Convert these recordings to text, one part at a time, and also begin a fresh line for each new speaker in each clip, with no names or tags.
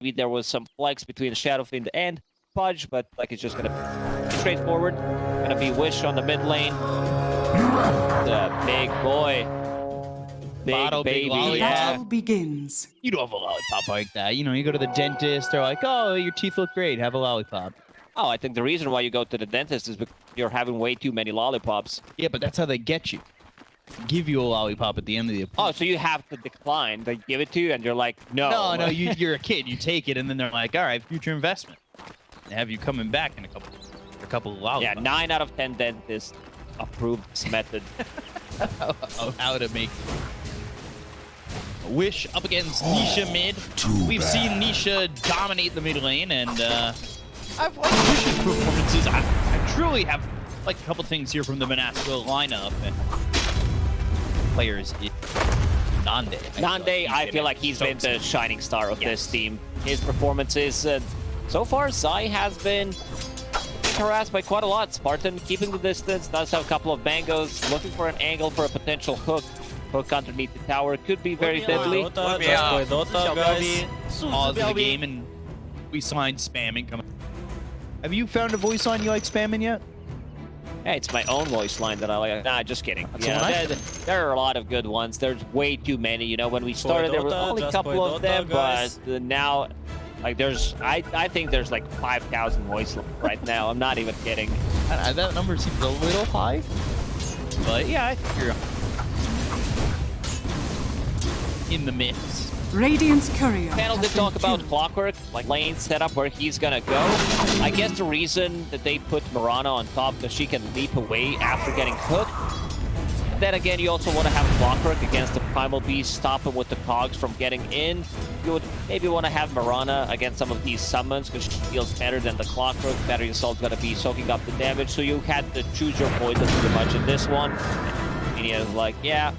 maybe there was some flex between Shadowfiend and Pudge, but like it's just gonna be straightforward. Gonna be Wish on the mid lane. The big boy. Big
Bottle,
baby.
big lollipop.
Yeah.
Begins.
You don't have a lollipop like that. You know, you go to the dentist, they're like, oh, your teeth look great. Have a lollipop.
Oh, I think the reason why you go to the dentist is because you're having way too many lollipops.
Yeah, but that's how they get you. Give you a lollipop at the end of the appointment.
Oh, so you have to decline. They give it to you, and you're like, no.
No, you're a kid. You take it, and then they're like, all right, future investment. They have you coming back in a couple of lollipops.
Yeah, 9 out of 10 dentists approve this method.
Of how to make Wish up against Nisha mid. We've seen Nisha dominate the mid lane, and I've liked Wish's performances. I truly have like a couple things here from the MONASPA lineup. And players, Nande.
I feel like he's been the shining star of this team. His performances, so far, Zai has been harassed by quite a lot. Spartan keeping the distance, does have a couple of bangos, looking for an angle for a potential hook. Hook underneath the tower could be very deadly.
Dota, guys. Pause the game, and we signed spamming coming. Have you found a voice line you like spamming yet?
Yeah, it's my own voice line that I like. Nah, just kidding. Yeah, there are a lot of good ones. There's way too many. You know, when we started, there were only a couple of them, but now, like, I think there's like 5,000 voice lines right now. I'm not even kidding.
That number seems a little high, but yeah, I think you're in the mix.
Radiant's courier.
Panel did talk about Clockwork, like lane setup where he's gonna go. I guess the reason that they put Mirana on top because she can leap away after getting hooked. Then again, you also want to have Clockwork against the Primal Beast, stop him with the cogs from getting in. You would maybe want to have Mirana against some of these summons because she feels better than the Clockwork. Battery Assault's gonna be soaking up the damage, so you had to choose your poison pretty much in this one. And he was like, yeah,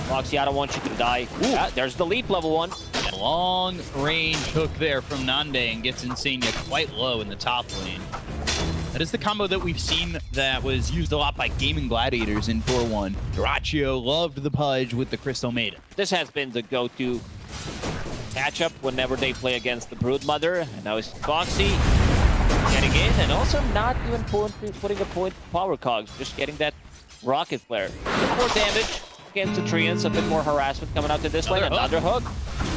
Foxy, I don't want you to die. Ooh, there's the leap level 1.
Long range hook there from Nande and gets Insania quite low in the top lane. That is the combo that we've seen that was used a lot by Gaming Gladiators in 4-1. Duraccio loved the Pudge with the Crystal Maiden.
This has been the go-to matchup whenever they play against the Broodmother. And now it's Foxy getting in and also not even putting a point power cogs, just getting that rocket flare. More damage against the Treants, a bit more harassment coming out to this lane. Another hook.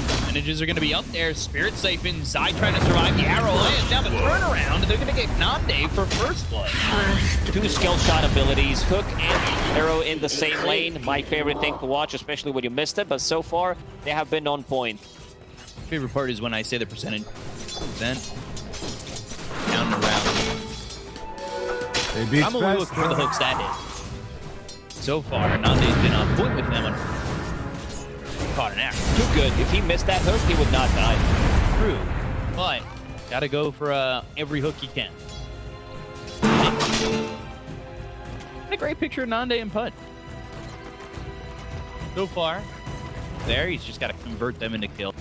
Percentages are going to be up there. Spirit Siphon, Zai trying to survive. The arrow lands. Now the turnaround. They're going to get Nande for first blood.
2 skill shot abilities. Hook and arrow in the same lane. My favorite thing to watch, especially when you missed it. But so far, they have been on point.
Favorite part is when I say the percentage. Then down the round. I'm only looking for the hooks that hit. So far, Nande's been on point with them. Caught an arrow.
Too good. If he missed that hook, he would not die.
True. But gotta go for every hook he can. And a great picture of Nande and Pudge. So far, there, he's just got to convert them into kills.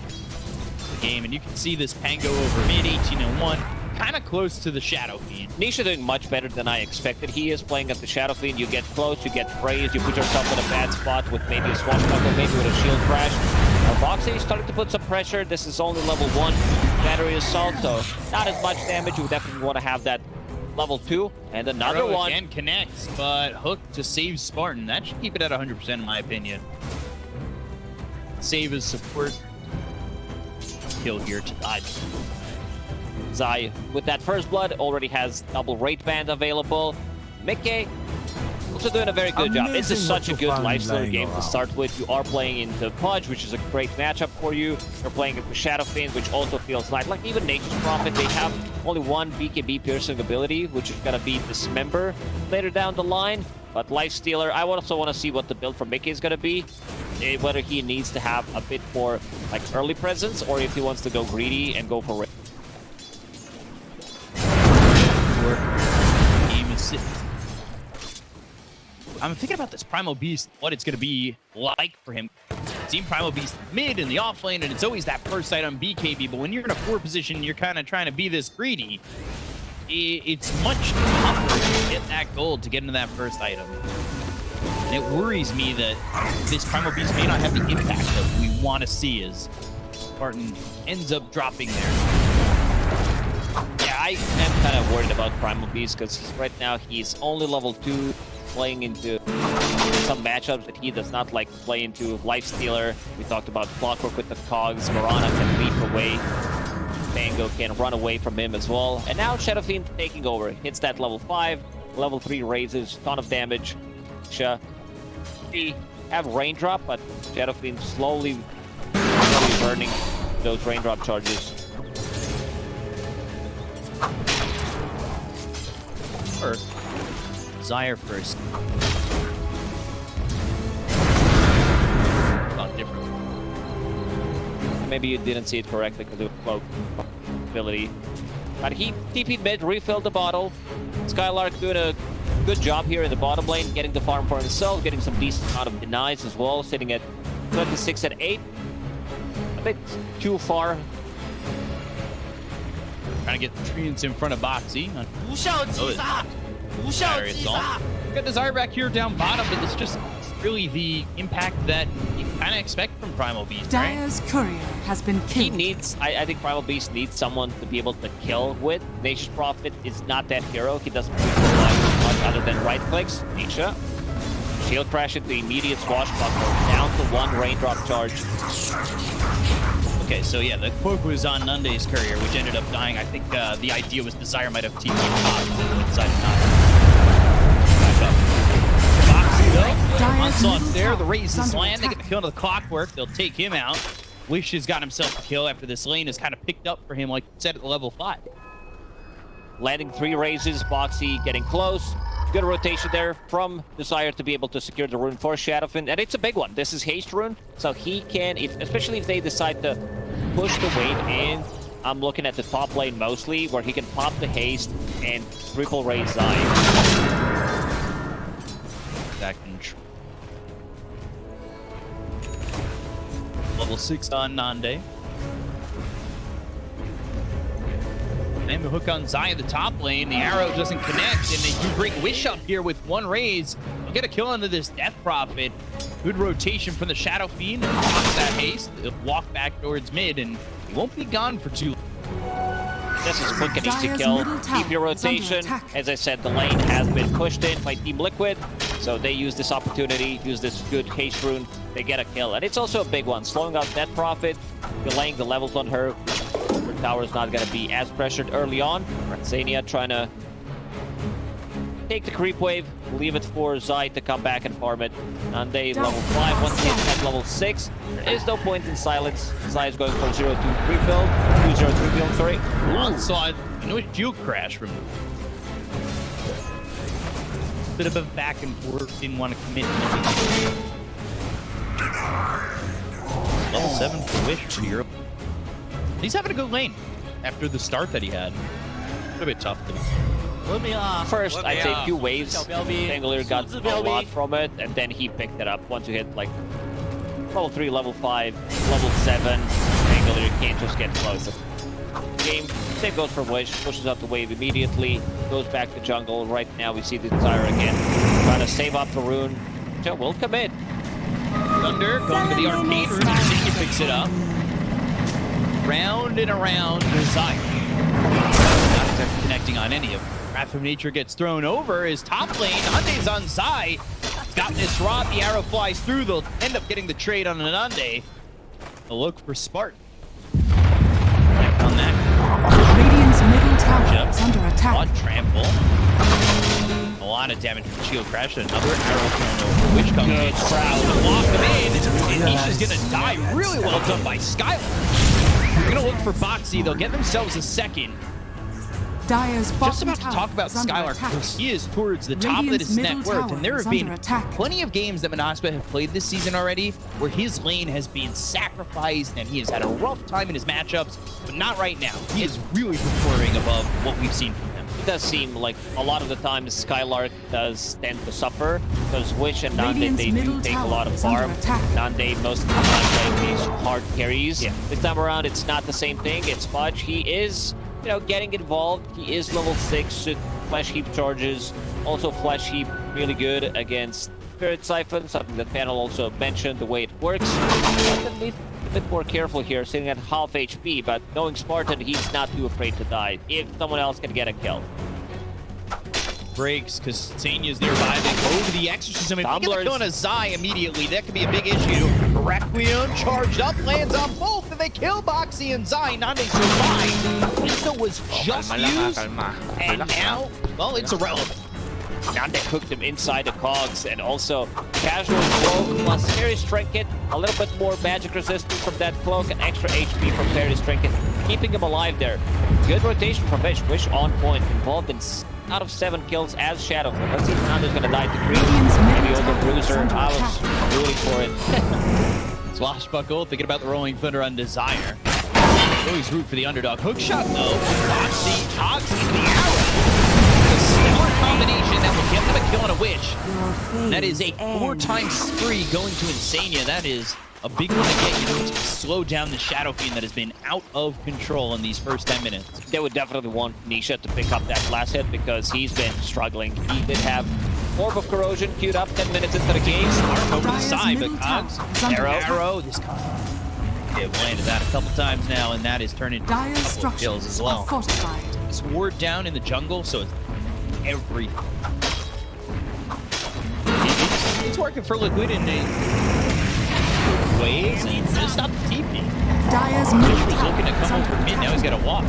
The game, and you can see this Pango over mid, 18-1. Kind of close to the Shadowfiend.
Nisha doing much better than I expected. He is playing at the Shadowfiend. You get close, you get praised, you put yourself in a bad spot with maybe a swashbuckle, maybe with a shield crash. Foxy is starting to put some pressure. This is only level 1 battery assault, so not as much damage. You would definitely want to have that level 2. And another
Arrow
one.
Again connects, but Hook to save Spartan. That should keep it at 100% in my opinion. Save his support. Kill here to dodge.
Zai, with that first blood, already has double rate band available. Mickey also doing a very good job. This is such a good lifesteal game to start with. You are playing into Pudge, which is a great matchup for you. You're playing into Shadowfiend, which also feels like even Nature's Prophet, they have only one BKB piercing ability, which is going to be Dismember later down the line. But Lifestealer, I also want to see what the build for Mickey is going to be. Whether he needs to have a bit more like early presence, or if he wants to go greedy and go for rate.
Game is sitting. I'm thinking about this Primal Beast, what it's going to be like for him. Seen Primal Beast mid in the off lane, and it's always that first sight on BKB, but when you're in a 4 position, you're kind of trying to be this greedy. It's much tougher to get that gold to get into that first item. And it worries me that this Primal Beast may not have the impact that we want to see as Spartan ends up dropping there.
Yeah, I am kind of worried about Primal Beast because right now he's only level 2, playing into some matchups that he does not like to play into. Lifestealer, we talked about Clockwork with the Cogs, Marana can leap away, Mango can run away from him as well. And now Shadow Fiend taking over, hits that level 5, level 3 raises, ton of damage. We have Raindrop, but Shadow Fiend slowly burning those Raindrop charges.
Or Zyre first. Not different.
Maybe you didn't see it correctly because of cloak ability. But he TP'd mid, refilled the bottle. Skylark doing a good job here in the bottom lane, getting the farm for himself, getting some decent amount of denies as well, sitting at 26 at 8. A bit too far.
Trying to get the treants in front of Boxy. Got Desire back here down bottom, but it's just really the impact that you kind of expect from Primal Beast, right?
Dire's courier has been
He
killed.
needs, I think Primal Beast needs someone to be able to kill with. Nature's Prophet is not that hero. He doesn't really much other than right clicks. Nisha. Shield crash into immediate swashbuckler. Down to 1 raindrop charge.
Okay, so yeah, the poke was on Nunde's courier, which ended up dying. I think the idea was Desire might have teamed top, but decided not. Back up. Boxy though, onslaught there, the raises land, they get the kill into the Clockwork, they'll take him out. Wish has got himself a kill after this lane is kind of picked up for him, like you said, at the level 5.
Landing 3 raises, Boxy getting close. Good rotation there from Desire to be able to secure the rune for Shadowfin, and it's a big one. This is haste rune, so he can, especially if they decide to push the wave in. I'm looking at the top lane mostly, where he can pop the haste and triple raise Zion.
That control. Level 6 on Nande. And the hook on Zai in the top lane. The arrow doesn't connect, and they do bring Wish up here with 1 raise. They'll get a kill into this Death Prophet. Good rotation from the Shadow Fiend, and blocks that haste. They'll walk back towards mid, and he won't be gone for too long.
This is quick and easy kill. Keep your rotation. As I said, the lane has been pushed in by Team Liquid, so they use this opportunity, use this good haste rune. They get a kill, and it's also a big one. Slowing out Death Prophet, delaying the levels on her. Her tower is not going to be as pressured early on. Zania trying to take the creep wave, leave it for Zai to come back and farm it. Nande level 5, once again at level 6. There is no point in silence. Zai is going for 0-2 rebuild. 2-0-3 rebuild, sorry.
Onslaught, you know, a shield crash from bit of a back and forth, didn't want to commit. Level 7 for Wish for Europe. He's having a good lane after the start that he had. A bit tough.
First, I'd say 2 waves. Pangolier got a lot from it, and then he picked it up. Once you hit like level 3, level 5, level 7, Pangolier can't just get close. Game, same goes for Wish, pushes up the wave immediately, goes back to jungle. Right now we see the Desire again, trying to save up the rune. So we'll commit.
Thunder going to the arcane rune, and Ziggy picks it up. Round and around Desire. Not connecting on any of them. Wrath of Nature gets thrown over. His top lane, Nande's on Zai. Got this rod, the arrow flies through. They'll end up getting the trade on Nande. A look for Spartan. On that.
Radiant's middle tower is under attack.
On trample. A lot of damage from shield crash. Another arrow thrown over. Witch comes in. Crowd to lock him in. And he's just gonna die. Really well done by Skylar. They're gonna look for Boxy. They'll get themselves a second.
Dire's
Just about to talk about Skylar because he is towards the top of his net worth, and there have been plenty of games that MONASPA have played this season already where his lane has been sacrificed and he has had a rough time in his matchups, but not right now. He is really performing above what we've seen from him.
It does seem like a lot of the times Skylark does tend to suffer because Wish and Nande, they do take a lot of farm. Nande most of the time playing these hard carries. Yeah. This time around, it's not the same thing. It's Pudge. He is, you know, getting involved. He is level 6 with Flesh Heap charges. Also Flesh Heap really good against Spirit Siphon, something that Panel also mentioned, the way it works. Underneath bit more careful here, sitting at half HP, but knowing Spartan, he's not too afraid to die if someone else can get a kill.
Breaks because Sanya's nearby. They go to the exorcism. If we get a kill on a Zai immediately, that could be a big issue. Requiem charged up, lands on both, and they kill Boxy and Zai. Nande survived. Insta was just used, and now, well, it's irrelevant.
Nande cooked him inside the cogs, and also casual cloak plus Fairy's Trinket, a little bit more magic resistance from that cloak, and extra HP from Fairy's Trinket, keeping him alive there. Good rotation from Wish. Wish on point, involved in out of 7 kills as Shadow. Let's see if Nande's gonna die to green. Maybe over Bruiser. I was rooting for it.
Swashbuckle, thinking about the Rolling Thunder on Desire. Always root for the underdog. Hook shot though. Foxy togs into the arrow. A stellar combination that will get them a kill on a Wish. That is a 4-time spree going to Insania. That is a big one to get you to slow down the Shadow Fiend that has been out of control in these first 10 minutes.
They would definitely want Nisha to pick up that last hit because he's been struggling. He did have Orb of Corrosion queued up 10 minutes into the game.
Smart over the side, but Cogs, arrow. This Cogs. They've landed that a couple times now, and that is turning into a couple of kills as well. It's ward down in the jungle, so it's everything. It's working for Liquid in ways and just stop the TP.
Dyer's
Wish was looking to come over mid, now he's got to walk.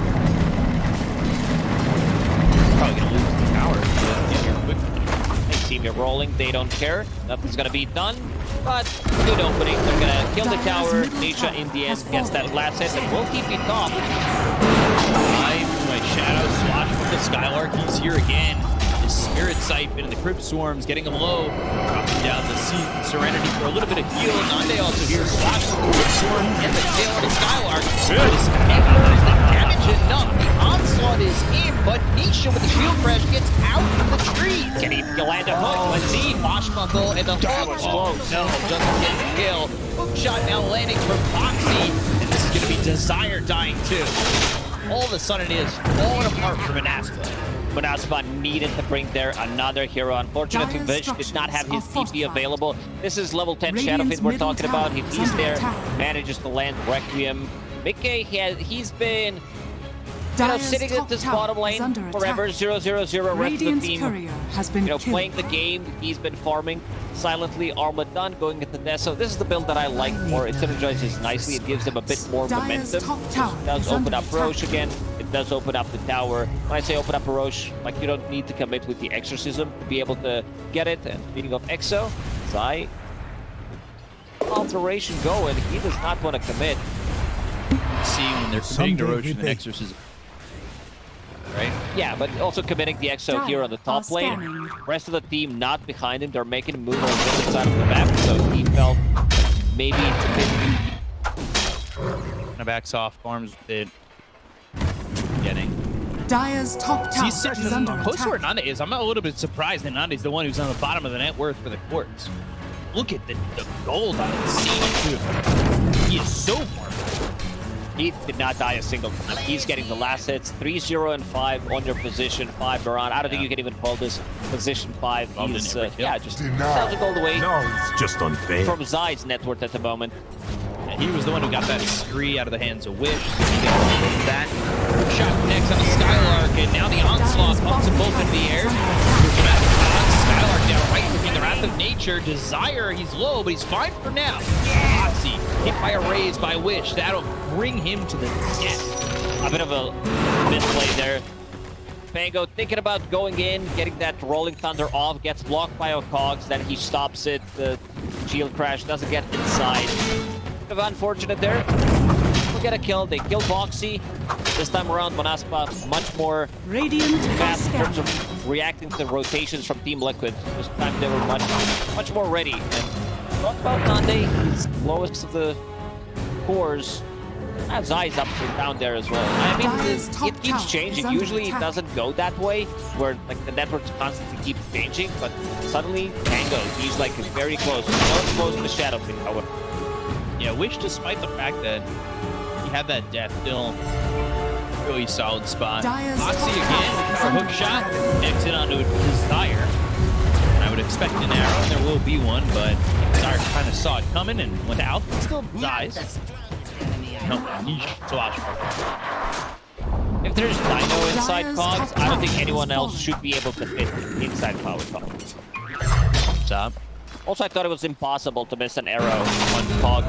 Probably going to lose the tower. Get here quick.
They see me rolling, they don't care. Nothing's going to be done, but good opening. They're going to kill the tower. Nisha in the end gets that last hit and will keep it top.
My Shadow Swash from the Skylark. He's here again. The Spirit Siphon and the Crypt Swarms getting him low. Dropping down the Serenity for a little bit of heal. Nande also here. Swash from the Crypt Swarm and the tail of the Skylark. This Echoes the damage enough. The onslaught is in, but Nisha with the shield crash gets out of the tree.
Can he land a hook? Let's see.
Swashbuckle and the hook. Oh, no, doesn't get the kill. Hook shot now landing from Foxy. And this is going to be Desire dying too. All of a sudden it is falling apart for MONASPA.
MONASPA needed to bring there another hero. Unfortunately, Pudge did not have his TP available. This is level 10 Shadow Fiend we're talking about. If he's there, manages to land Requiem. Mickey, he's been sitting at this bottom lane forever. 0-0-0. Rest of the team, playing the game. He's been farming silently. Armlet done, going into Deso. This is the build that I like more. It synergizes nicely. It gives him a bit more momentum. It does open up Roche again. It does open up the tower. When I say open up a Roche, like you don't need to commit with the Exorcism to be able to get it. And speaking of Exo, Zai, alteration going. He does not want to commit.
See when they're committing to Roche and Exorcism. Right?
Yeah, but also committing the Exo here on the top lane. Rest of the team not behind him. They're making a move on the side of the map, so he felt maybe it's a bit
kind of backs off, farms it. Getting.
Dyer's top tower is under
close to where
attack.
Nande is. I'm a little bit surprised that Nande's the one who's on the bottom of the net worth for the courts. Look at the gold on the scene, too. He is so far.
He did not die a single time. He's getting the last hits. 3-0 and 5 on your position 5 Baron. I don't think you can even call this position 5. He's just selling all the way.
No, it's just unfair.
From Zai's net worth at the moment.
And he was the one who got that spree out of the hands of Wish. He got that shot next on the Skylark, and now the onslaught pumps them both into the air. Skylark down right between the Wrath of Nature. Desire, he's low, but he's fine for now. Foxy hit by a raise by Wish. That'll bring him to the death.
A bit of a misplay there. Pango thinking about going in, getting that Rolling Thunder off, gets blocked by Cogs, then he stops it. The shield crash doesn't get inside. Bit of unfortunate there. We'll get a kill. They kill Boxy. This time around, MONASPA much more fast in terms of reacting to the rotations from Team Liquid. This time they were much more ready. And talk about Nande, he's lowest of the cores. Zai's up and down there as well. I mean, it keeps changing. Usually it doesn't go that way, where like the networks constantly keep changing, but suddenly Tango, he's like very close. So close to the Shadow Fiend, however.
Yeah, Wish, despite the fact that he had that death, still really solid spot. Foxy again, for a hook shot, exit onto Desire. And I would expect an arrow, and there will be one, but Desire kind of saw it coming and went out. Still dies. No, Nisha Swashbuckle.
If there's Dino inside
Dire's
Cogs,
top
I don't
tower
think anyone
has
else
fallen.
should be able to fit inside Power Cogs.
Stop.
Also, I thought it was impossible to miss an arrow on Cog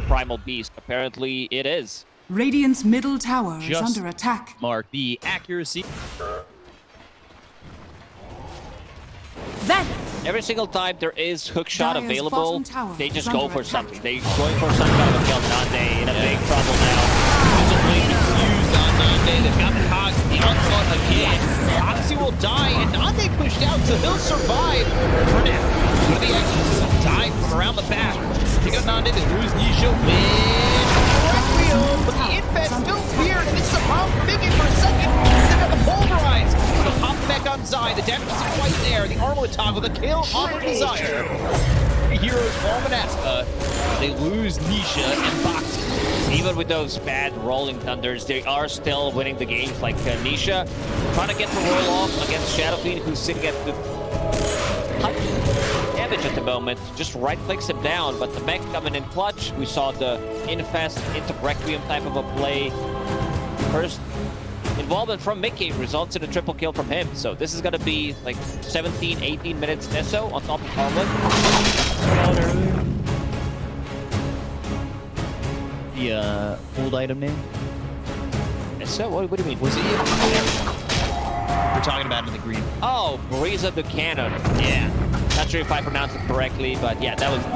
Primal Beast. Apparently, it is.
Radiant's middle tower is
Just
under attack.
mark the accuracy.
Then
Every single time there is hook shot
Dire's
available,
bottom tower
they
is
just go
under
for
attack.
something. They're going for some kind of a kill. Nande in a big trouble now.
There's a blade used on Nande. They've got the Cogs, the onslaught again. Oxy will die, and Nande pushed out, so he'll survive for now. One of the exits dive from around the back. Pick up Nande, they lose Nisha with Requiem, but the Infest still here, and this is a problem for Mickey for a second. Then have the Pulverize. They'll pop back on Zai. The damage isn't quite there. The armor toggle, the kill on the Desire. Heroes for MONASPA. They lose Nisha and Boxy.
Even with those bad rolling thunders, they are still winning the games. Like Nisha trying to get the roll off against Shadow Fiend, who's sitting at the damage at the moment. Just right clicks him down, but the mech coming in clutch. We saw the Infest into Requiem type of a play. First involvement from Mickey results in a triple kill from him. So this is going to be like 17, 18 minutes Nesso on top of Harlan.
The old item name?
Nesso? What do you mean?
Was it? We're talking about it in the green.
Oh, Marisa the Cannon. Yeah. Not sure if I pronounced it correctly, but yeah, that's the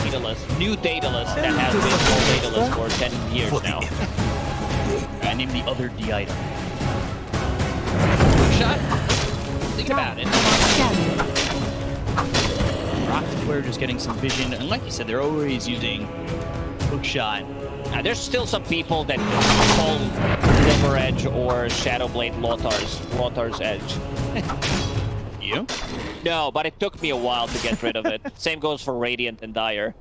Daedalus, new Daedalus that has been called Daedalus for 10 years now.
I named the other D item. Shot. Think about it. Rocketware just getting some vision, and like you said, they're always using hook shot.
Now, there's still some people that call River Edge or Shadowblade Lotar's Edge.
You?
No, but it took me a while to get rid of it. Same goes for Radiant and Dire.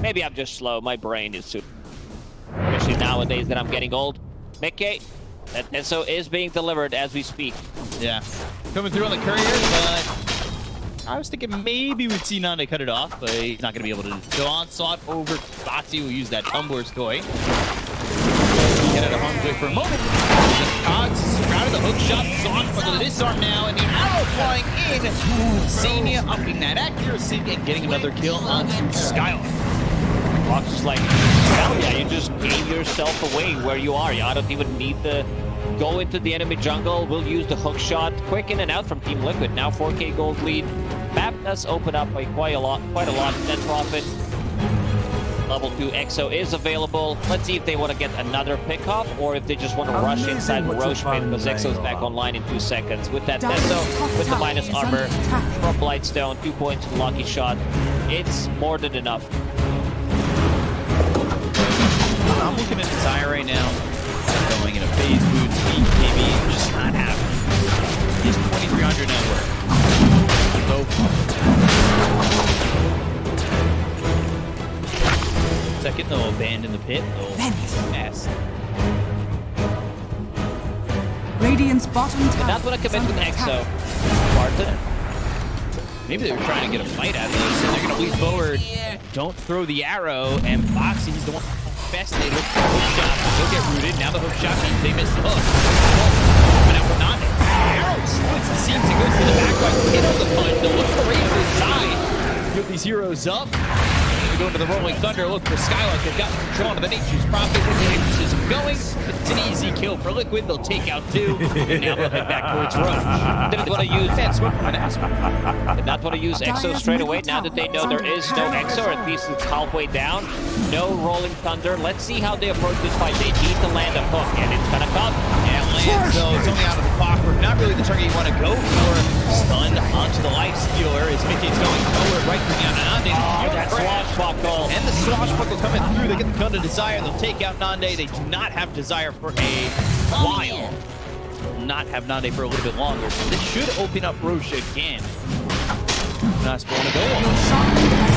Maybe I'm just slow. My brain is super. Especially nowadays that I'm getting old. Mickey, that Nesso is being delivered as we speak.
Yeah. Coming through on the courier, but I was thinking maybe we'd see Nande cut it off, but he's not going to be able to. So onslaught over Boxy will use that Tumblr's toy. Get out of harm's way for a moment. The Cogs surrounded the hook shot, on for the disarm now, and the arrow flying in. Xenia upping that accuracy and getting another kill onto Skylar.
Fox is like, hell yeah, you just gave yourself away where you are. I don't even need to go into the enemy jungle. We'll use the hook shot. Quick in and out from Team Liquid. Now 4K gold lead. Map does open up by quite a lot. Net profit. Level 2 EXO is available. Let's see if they want to get another pick-off or if they just want to rush inside the Roche pit because EXO's back online in 2 seconds. With that Nesso, with the minus armor from Blightstone, 2 points to Lucky Shot. It's more than enough.
I'm looking at Desire right now. Going in a phase boot, speed, KB, just not happening. He's 2300 network. Second, they'll abandon the pit. They'll pass.
Radiant's bottom tower.
Not going to commit with EXO. Barton.
Maybe they were trying to get a fight out of this, so they're going to leap forward. Don't throw the arrow, and Boxy's the one best. They look for the hook shot. They'll get rooted. Now the hook shot means they missed the hook. But now for Nande. Arrow splits the seams and goes to the back right. Hit on the punch. They'll look for Razor inside. Put these heroes up. They go into the Rolling Thunder. Look for Skylark. They've got control of the Nature's Prophet with the exorcism going. It's an easy kill for Liquid. They'll take out 2. And now they'll head back towards Roche.
Didn't want to use
That's what MONASPA.
Did not want to use EXO straight away. Now that they know there is no EXO, or at least it's halfway down. No Rolling Thunder. Let's see how they approach this fight. They need to land a hook, and it's gonna come.
Yeah, lands though. It's only out of the clockwork. Not really the target you want to go for. Stunned onto the Life Stealer as Mickey's going forward, right through down to Nande.
Oh, that swashbuckle.
And the swashbuckle coming through. They get the gun to Desire. They'll take out Nande. They do not have Desire for a while. Will not have Nande for a little bit longer. So this should open up Roche again. Nice ball to go.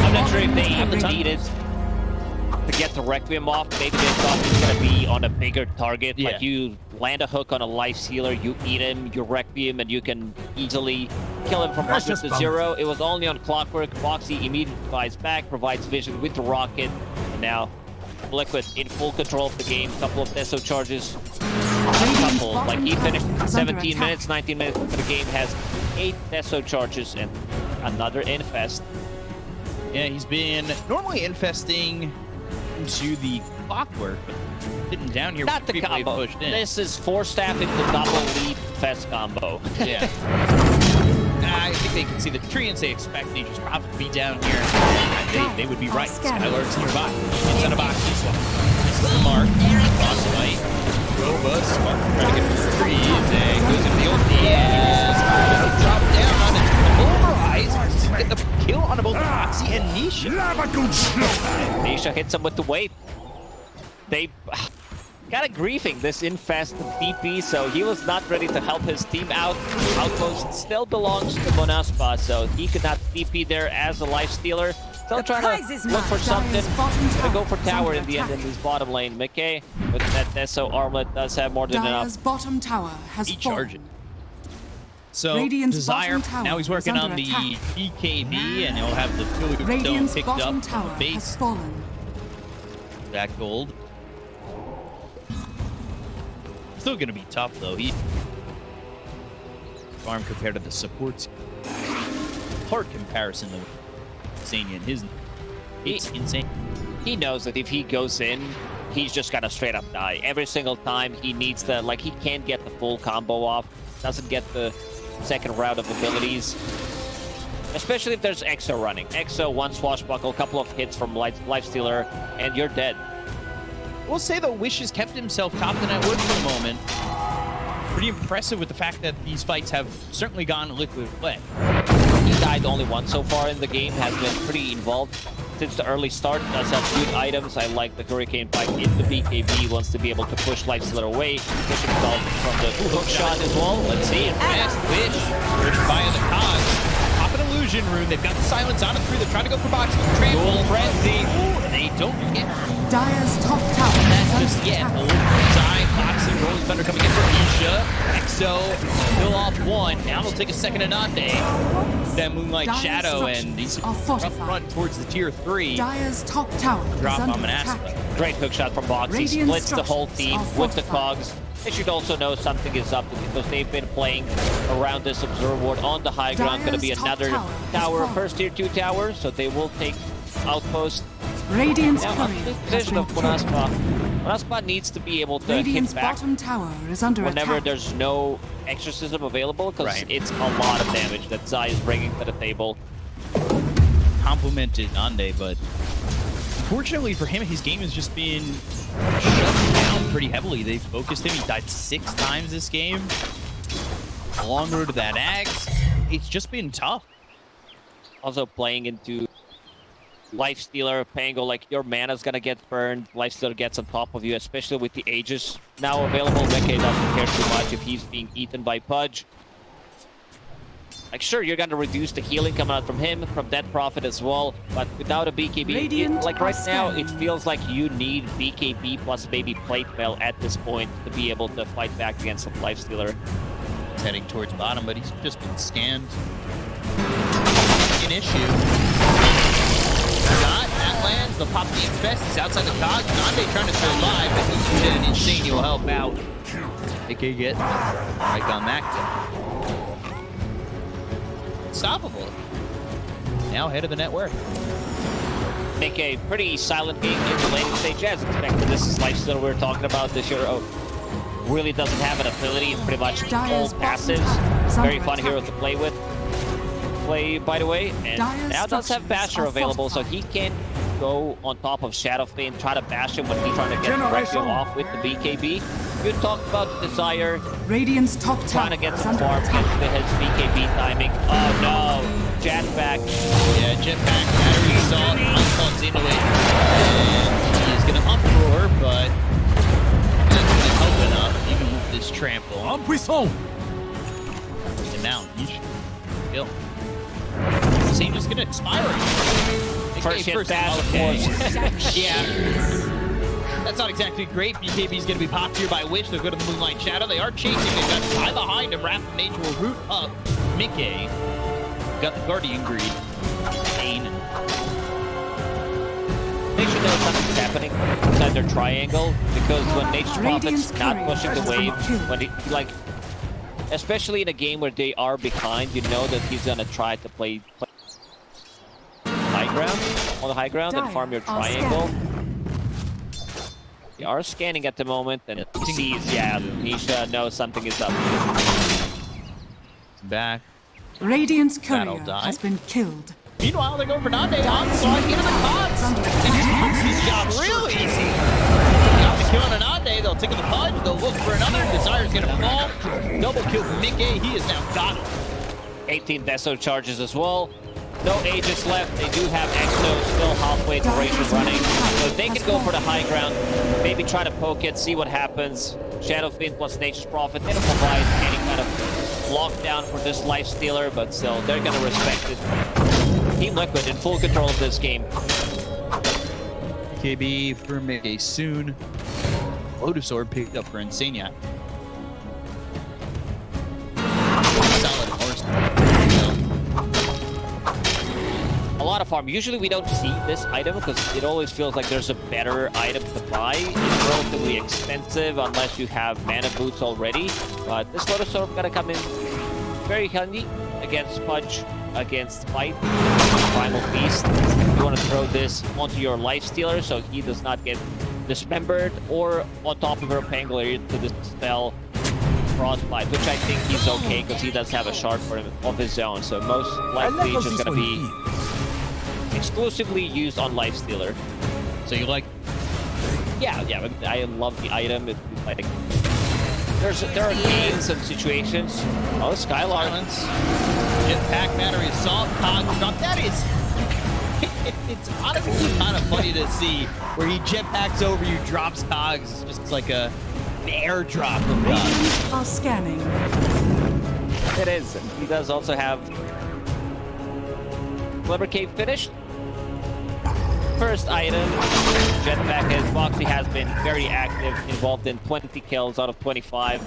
I'm not sure if they even needed to get the Requiem off. Maybe they thought it was going to be on a bigger target.
Yeah.
Like you land a hook on a Life Sealer, you eat him, you Requiem, and you can easily kill him from 100 to 0. It was only on Clockwork. Boxy immediately flies back, provides vision with the rocket, Now, Liquid in full control of the game. Couple of Deso charges.
Radiant's
Couple. Like,
bottom
he finished
tower is
17
under
minutes,
attack.
19 minutes for the game. Has 8 Deso charges and another infest.
Yeah, he's been normally infesting into the clockwork, but sitting down here
Not the
people they've
combo.
pushed in.
This is 4-staff into double lead fest combo.
Yeah. I think they can see the tree and they expect Nature's Prophet to be down here. And they would be right. Skylar's nearby. Inside a box, he's one. This is the mark. Boss fight. Robust. Spark trying to get to the trees. And goes into the ulti. And drop down on it. Pulverize. Get the kill on both Roxy and Nisha.
Nisha hits him with the wave. They kind of griefing this infest DP, so he was not ready to help his team out. Outpost still belongs to MONASPA, so he could not DP there as a life stealer. Still trying to look for something. Gonna go for tower in the end in his bottom lane. Mickey with that Deso armlet does have more than
Dire's
enough.
bottom tower has
He
fallen.
charges. So
Radiant's
Desire,
bottom tower
now he's
is
working on
under
the
attack.
BKB, and he'll have the Philly Stone
Radiant's
picked
bottom
up
tower
on the
has
base.
fallen.
That gold. Still gonna be tough though. He farm compared to the supports. Hard comparison though. Sanya and his. It's insane.
He knows that if he goes in, he's just gonna straight up die. Every single time he needs the, like, he can't get the full combo off, doesn't get the second round of abilities. Especially if there's Exo running. Exo, one swashbuckle, couple of hits from Lifestealer, and you're dead.
We'll say though, Wish has kept himself top of the net worth for the moment. Pretty impressive with the fact that these fights have certainly gone Liquid way.
He died only once so far in the game, has been pretty involved since the early start, does have good items. I like the Hurricane Pike in the BKB, wants to be able to push Lifestealer away, push himself from the hook shot as well. Let's see.
Fast Wish via the cogs. Pop an illusion rune. They've got the silence on it through. They're trying to go for box with trample.
Dual frenzy.
Ooh, they don't get
Dire's top tower
that
is
just
under
yet.
attack.
Side, Boxing, Rolling Thunder coming in for Nisha. Exo, kill off one. Now it'll take a second to Nande. That Moonlight
Dire's
Shadow and these
structures are
rough
fortified.
run towards the tier 3.
Dire's top tower
Drop
is
on
under
MONASPA.
attack.
Great hook shot from Box. He
Radiant
splits the whole team
structures are
with the
fortified.
cogs. They should also know something is up because they've been playing around this observer ward on the high ground. Going to be
Dire's top
another
tower has
tower,
fallen.
first tier 2 tower, so they will take outpost.
Radiant's
Now,
courier
the
has
position
been
of
killed.
MONASPA. MONASPA needs to be able to
Radiant's
hit back
bottom tower is under
whenever
attack.
there's no exorcism available, because
Right.
it's a lot of damage that Zai is bringing to the table.
Complimented Nande, but unfortunately for him, his game has just been shut down pretty heavily. They've focused him. He died 6 times this game. A long road to that axe. It's just been tough.
Also playing into Lifestealer, Pango, like your mana's gonna get burned. Lifestealer gets on top of you, especially with the Aegis now available. Meke doesn't care too much if he's being eaten by Pudge. Like, sure, you're gonna reduce the healing coming out from him, from Dead Prophet as well, but without a BKB,
Radiant
like right now,
are
it feels like you need BKB plus maybe Plate Bell at this point to be able to fight back against the Lifestealer.
He's heading towards bottom, but he's just been scanned. An issue. Not that lands. They'll pop the infest. He's outside the cogs. Nande trying to survive, but he's an insane. He'll help out. They could get right on that kill. Unstoppable. Now head of the net worth.
Make a pretty silent game in the laning stage as expected. This is Lifestealer we were talking about this year. Really doesn't have an ability. It's pretty much all passives. Very fun hero to play with. By the way, and now does have Basher available, so he can go on top of Shadowflame and try to bash him when he's trying to get Reccio off with the BKB. You talked about Desire
Radiant's top tower
trying to get
is
some
under
farm
attack.
into his BKB timing. Oh no, Jetpack.
Yeah, Jetpack, battery assault, unplugs into it. And he is going to uproar, but that's going to help enough, even with this trample. And now, Nisha. Kill. Sage is going to expire.
First hit dash, of
okay.
course.
Yeah. That's not exactly great. BKB is going to be popped here by Wish. They'll go to the Moonlight Shadow. They are chasing. They've got Sai behind him. Wrath of Nature will root up Mickey. Got the Guardian Greed. Pain.
they should know something's happening inside their triangle, because when Nature's Prophet's
Radiant's
not
courier
pushing the
has
wave,
been killed.
when he, like, especially in a game where they are behind, you know that he's gonna try to play high ground, on the high ground, and farm your
Dire are
triangle. They are scanning at the moment, and he sees, yeah, Nisha knows something is up.
Back.
Radiant's
That'll
courier
die.
has been killed.
Meanwhile, they go for Nande. Onslaught into the cogs.
Under
And
attack.
his job real easy. Got the kill on Nande. They'll take the Pudge. They'll look for another. Desire's going to fall. Double kill from Mickey. He is now got it.
18 Deso charges as well. No Aegis left. They do have Exo still halfway duration running. So they can go for the high ground. Maybe try to poke it, see what happens. Shadow Fiend plus Nature's Prophet. They don't provide any kind of lockdown for this life stealer, but still, they're gonna respect it. Team Liquid in full control of this game.
KB for Mickey soon. Lotus Orb picked up for Insania. Solid horse.
A lot of farm. Usually we don't see this item because it always feels like there's a better item to buy. It's relatively expensive unless you have mana boots already. But this Lotus Orb gonna come in very handy against Pudge, against Fight, Primal Beast. You want to throw this onto your life stealer so he does not get dismembered, or on top of her Pangolier to dispel Frostbite, which I think he's okay because he does have a shard for him of his own. So most likely it's just gonna be exclusively used on lifestealer.
So you like?
Yeah, but I love the item. It's like there are games and situations. Oh, Skylar.
Jetpack battery assault. Cog drop. That is. It's honestly kind of funny to see where he jetpacks over you, drops cogs. It's just like an airdrop of cogs.
Radiant are scanning.
It is. He does also have Clever Cave finished. First item, Jetpack, as Foxy has been very active, involved in 20 kills out of 25.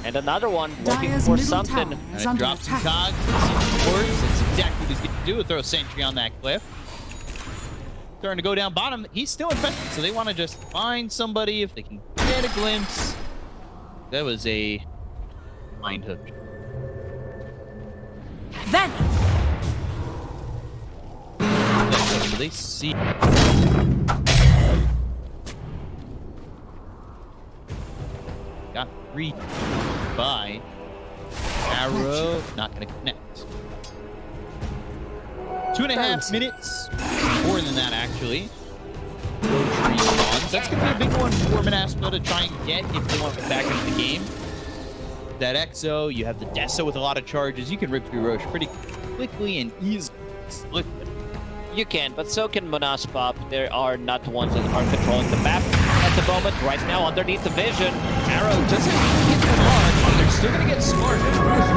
And another one, looking
Dire's
for
middle
something.
tower is
And
under
drops some
attack.
cogs. Of course, that's exactly what he's going to do. Throw a sentry on that cliff. Starting to go down bottom. He's still infested, so they want to just find somebody if they can get a glimpse. That was a mind hook.
Then
So they see. Got 3 by Arrow. Not going to connect. 2.5 minutes. More than that, actually. Roach respawns. That's going to be a big one for MONASPA to try and get if they want to get back into the game. That Exo, you have the Deso with a lot of charges. You can rip through Roach pretty quickly and easily.
You can, but so can MONASPA. There are not the ones that are controlling the map at the moment. Right now, underneath the vision,
Arrow doesn't hit them hard, but they're still going to get smart.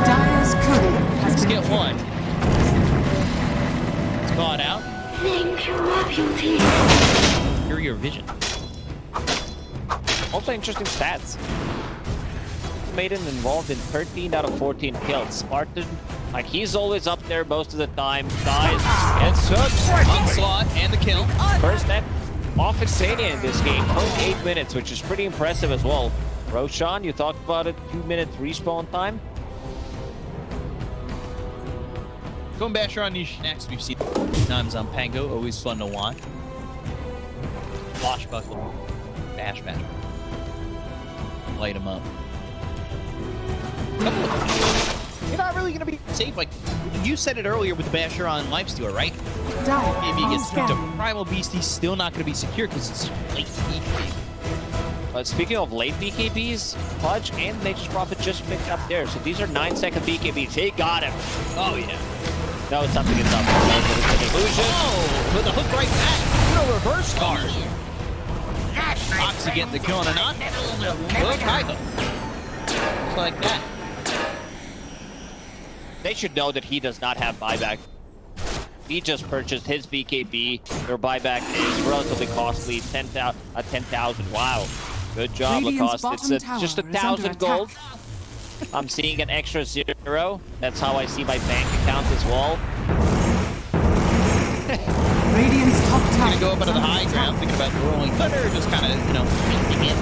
Dire's courier has
Let's
been
get one. It's caught out.
Thank you, Deputy.
Superior vision.
also interesting stats. Maiden involved in 13 out of 14 kills. Spartan, like, he's always up there most of the time. Dies, gets hooked.
Onslaught and the kill.
First net off Insania in this game. 0.8 minutes, which is pretty impressive as well. Roshan, you talked about it, 2-minute respawn time.
Going Basher on Nisha next. We've seen Nuns on Pango. Always fun to watch. Washbuckle. Bash. Light him up. You're not really going to be safe. Like, you said it earlier with the Basher on Lifestealer, right?
Dire
Maybe he
are
gets through to
scanning.
Primal Beast. He's still not going to be secure because it's late BKB.
Speaking of late BKBs, Pudge and Nature's Prophet just picked up there. So these are 9-second BKBs. He got him.
Oh, yeah.
No, something is up. It's an illusion.
Oh, with the hook right back. No reverse card. Foxy getting the kill on a knot. Look, high hook. Just like that.
They should know that he does not have buyback. He just purchased his BKB. Their buyback is relatively costly, 10,000. Wow. Good job,
Radiant's
Lacoste. It's
bottom
just
tower is under
1,000 gold.
attack.
I'm seeing an extra 0. That's how I see my bank account as well.
Radiant's top tower
Gonna go up
is
onto the
under
high
attack.
ground, thinking about rolling thunder, or just kind of, you know, thinking it.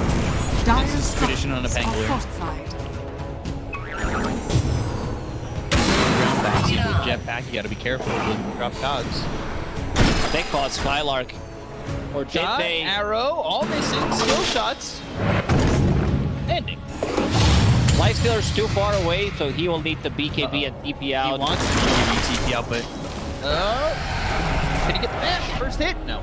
Dire's
This is tradition on a
structures are
Pangolier.
fortified.
Ground back, see with jetpack, you gotta be careful. You'll drop cogs.
They caught Skylark. Or did
Shot,
they?
arrow, all missing, skill shots. Ending.
Lifestealer's too far away, so he will need the BKB and TP
He
out.
wants to TP out, but... Did he get the match? First hit? No.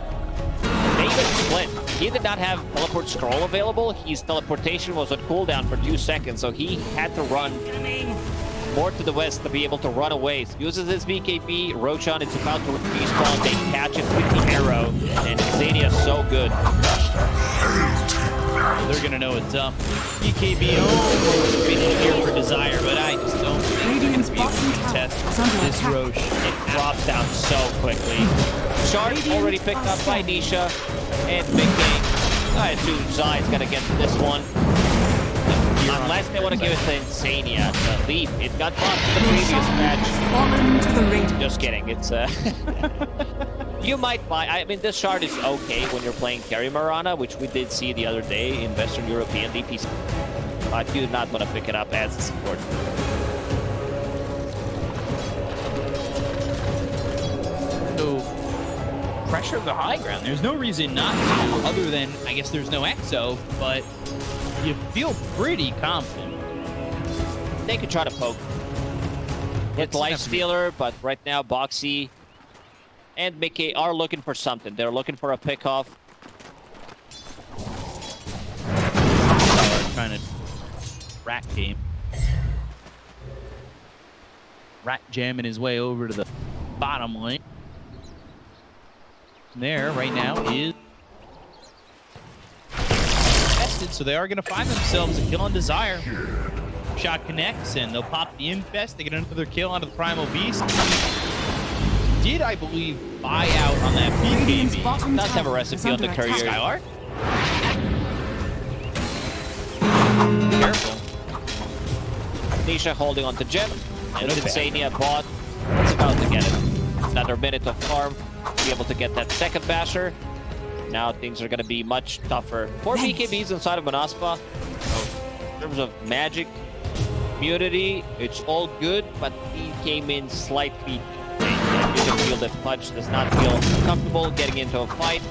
They even split. He did not have teleport scroll available. His teleportation was on cooldown for 2 seconds, so he had to run more to the west to be able to run away. So uses his BKB. Roshan is about to respawn. They catch it with the arrow, and Zania is so good.
They're gonna know it's up. BKB almost finished here for Desire, but I just don't think
Radiant's
they're gonna be able to
bottom tower
contest
is under
this
attack.
Roche.
It drops down so quickly. Shard already picked up by Nisha and Big Game. I assume Zai is gonna get this one. Unless they want to give it to Insania to leap. It got buffed in the previous match.
Fallen to the Radiant.
Just kidding. It's you might buy. I mean, this shard is okay when you're playing carry Marana, which we did see the other day in Western European DPC. I do not want to pick it up as a support.
So, pressure of the high ground. There's no reason not to, other than, I guess there's no Exo, but you feel pretty confident.
They could try to poke with Lifestealer, but right now Boxy and Mickey are looking for something. They're looking for a pickoff.
Trying to rat game. Rat jamming his way over to the bottom lane. There, right now, is tested, so they are going to find themselves a kill on Desire. Shot connects, and they'll pop the Infest. They get another kill onto the Primal Beast. Did, I believe, buy out on that
Radiant's
BKB.
bottom
Does have a
tower
recipe
is
on
under
the
attack.
courier.
Skylar. Careful.
Nisha holding on to Gem. And
No
Insania bot. It's about to get it. Another minute of farm to be able to get that second basher. Now things are going to be much tougher. 4 BKBs inside of MONASPA. In terms of magic, immunity, it's all good, but he came in slightly late. You can feel that Pudge does not feel comfortable getting into a fight.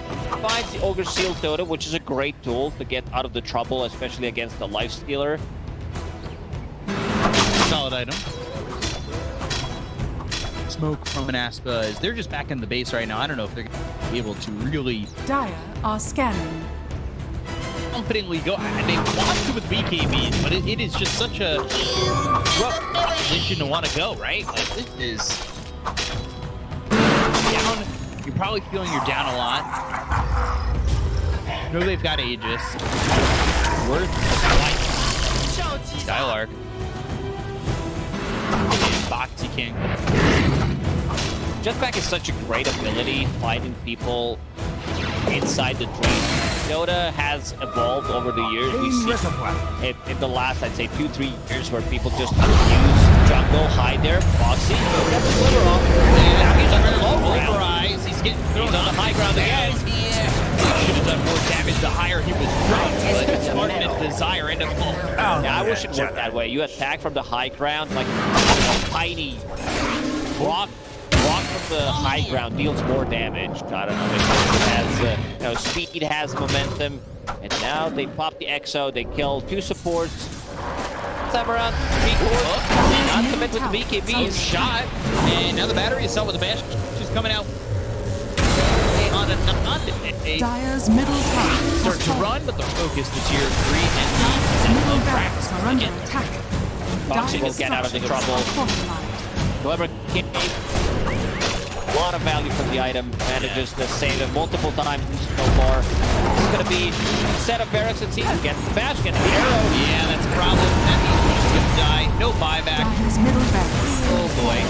Finds the Ogre Seal Totem, which is a great tool to get out of the trouble, especially against the Lifestealer.
Solid item. Smoke from MONASPA is they're just back in the base right now. I don't know if they're going to be able to really
Dire are scanning.
confidently go. They want to with BKBs, but it is just such a rough position to want to go, right? Like, this is down. You're probably feeling you're down a lot. No, they've got Aegis. Worth a life. Skylark. And Boxy King.
Jetpack is such a great ability, finding people inside the drain. Dota has evolved over the years. We see it in the last, I'd say, 2-3 years where people just use jungle, hide there. Boxy, got the sliver off. And now he's on the low ground.
He's getting thrown
He's on the high ground again.
Should have done more damage the higher he was dropped, but Spartan and Desire end up falling.
Yeah, I wish it worked that way. You attack from the high ground, like a tiny rock from the high ground deals more damage. I don't know, maybe it has, speed has momentum. And now they pop the Exo, they kill 2 supports. Time around 3 cores. Not commit with the BKBs.
Shot, and now the battery is up with the bash. She's coming out.
Dire's middle tower
Start
has
to
fallen.
run, but the focus to tier 3 and
Dire's middle
the
barracks are under attack.
Boxy will
Dire's
get out of the
structures
trouble.
are fortified.
Whoever came, a lot of value from the item, manages to save it multiple times so far. It's going to be set of barracks and season. Get the bash, get the arrow.
Yeah, that's a problem. That means he's going to die. No buyback.
Dire's middle barracks.
Oh boy.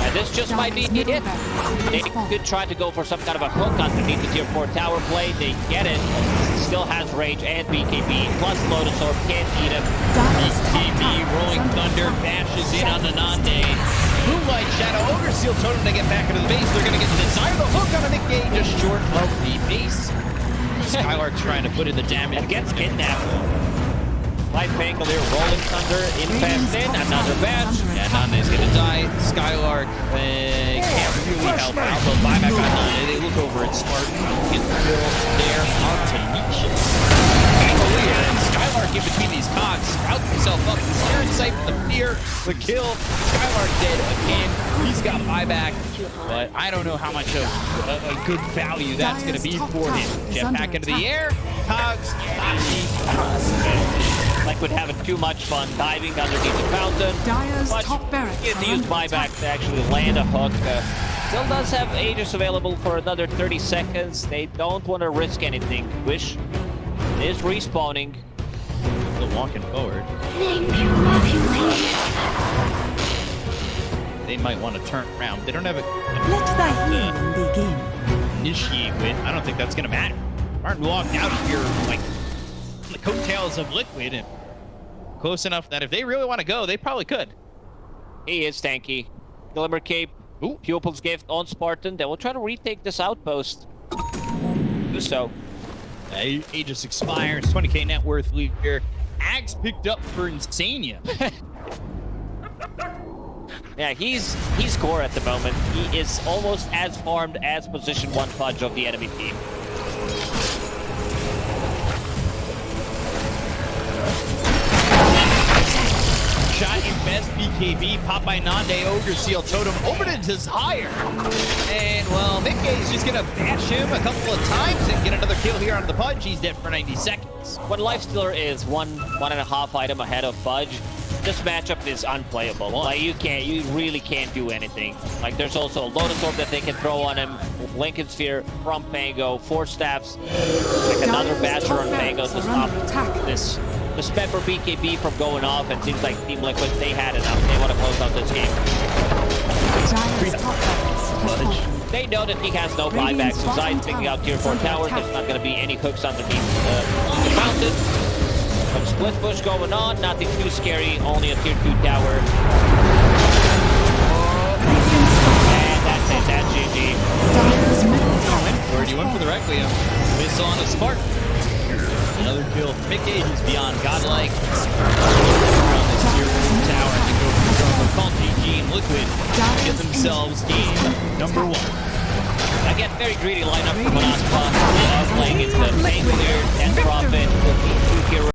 And this just might be
Dire's middle
it.
barracks
They
has fallen.
could try to go for some kind of a hook underneath the tier 4 tower play. They get it. Still has Rage and BKB, plus Lotus Orb, can't eat him.
Dire's top
BKB,
tower is
Rolling
under
Thunder,
attack.
bashes in on the Nande. Moonlight Shadow, Ogre Seal Totem to get back into the base. They're going to get Desire the hook on a Nick Gage just short of the base. Skylark trying to put in the damage.
And gets kidnapped. Light Pangolier rolling thunder in fast in. Another batch.
Yeah, Nande's going to die. Skylark can't really help out. They'll buy back on Nande. They look over at Spartan. Get the kill there onto Nisha. Pangolier and Skylark in between these cogs. Sprouts himself up. Spear in sight for the fear. The kill. Skylark dead again. He's got buyback. But I don't know how much of a good value that's going to be for him. Jet back into the air. Cogs.
Liquid having too much fun diving underneath the fountain.
Dyer's
Pudge
top barracks
gets to
are
use
under
buyback
attack.
to actually land a hook. Still does have Aegis available for another 30 seconds. They don't want to risk anything. Wish is respawning.
Still walking forward.
Thank you, Mobulate.
They might want to turn around. They don't have it.
Let the healing begin.
Initiate with. I don't think that's going to matter. Martin walked out here like on the coattails of Liquid and close enough that if they really want to go, they probably could.
He is tanky. Glimmer Cape.
Ooh.
Pupil's Gift on Spartan. They will try to retake this outpost. Do so.
Aegis expires. 20k net worth leader. Axe picked up for Insania.
Yeah, he's core at the moment. He is almost as farmed as position 1 Pudge of the enemy team.
Shot in best BKB, pop by Nande, Ogre Seal Totem, over to Desire. And, well, Mickey is just going to bash him a couple of times and get another kill here on the Pudge. He's dead for 90 seconds.
When Lifestealer is one and a half item ahead of Pudge, this matchup is unplayable. Like, you really can't do anything. Like, there's also a Lotus Orb that they can throw on him, Lincoln Sphere from Pango, 4 staffs, like another Basher on Pango to stop this Pepper BKB from going off, and seems like Team Liquid, they had enough. They want to close out this game. They know that he has no buyback, so Zion's picking out tier 4 towers. There's not going to be any hooks underneath the mountain. Some split push going on, nothing too scary, only a tier 2 tower. And that's it, that's GG.
Where do you went for the Requiem? Missile on a Spark. Another kill for Mick Ages beyond Godlike. Around this tier 1 tower to go for the jungle. Call GG and Liquid get themselves game number 1.
Again, very greedy lineup for MONASPA. Playing into Pangolier, Death Prophet, 2 tier